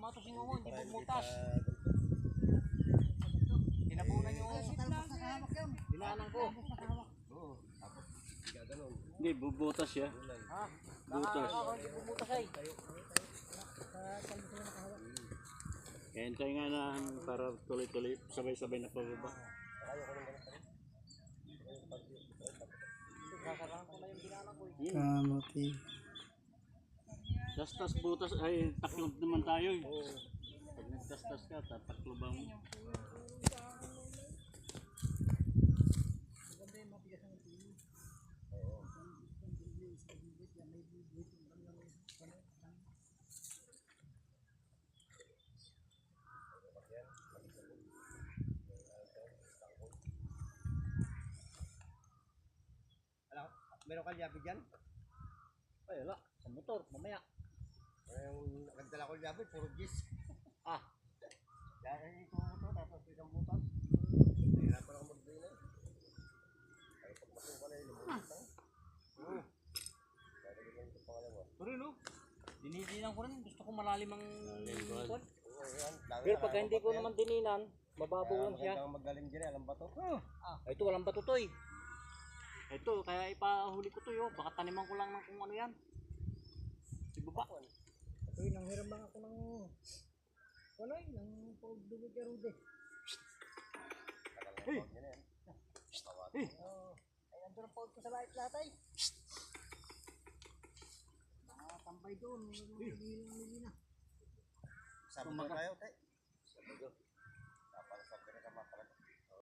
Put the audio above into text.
tama to sinungo, hindi bumutas. Tinabunan yung dinaanan ko. Hindi, bubutas siya. Ha? Butas. Hindi bumutas ay. Kaya hintay nga na para tuloy-tuloy, sabay-sabay na pababa. Kamuti. Tastas butas ay taklob naman tayo eh. Pag nagtastas ka, tataklobang mo. Meron ka liyabi dyan? Ay, wala. Sa motor, mamaya. Yung nagdala ko liyabi, puro gis. Ah. Dahil ito motor, tapos isang butas. Hirapan ako mag-drain eh. Ay, pag masuka na yun, lumulot lang. Pero no, dinidinan ko rin. Gusto ko malalim ang likod. Pero pagka hindi ko naman dininan, mababaw lang siya. Magaling dyan, alam ba to? Ito, walang bato to eh. Ito, kaya ipahuli ko to yun. Baka taniman ko lang ng kung ano yan. Ibaba. Ito yun, nanghiram lang ako ng wala yun, ng pagdubig kay Rudy. Hey! Hey! Ay, nandun ang pagod ko sa light lahat ay. Nakatambay doon. Sabi ko tayo, tay. Sabi ko. Kapal sabi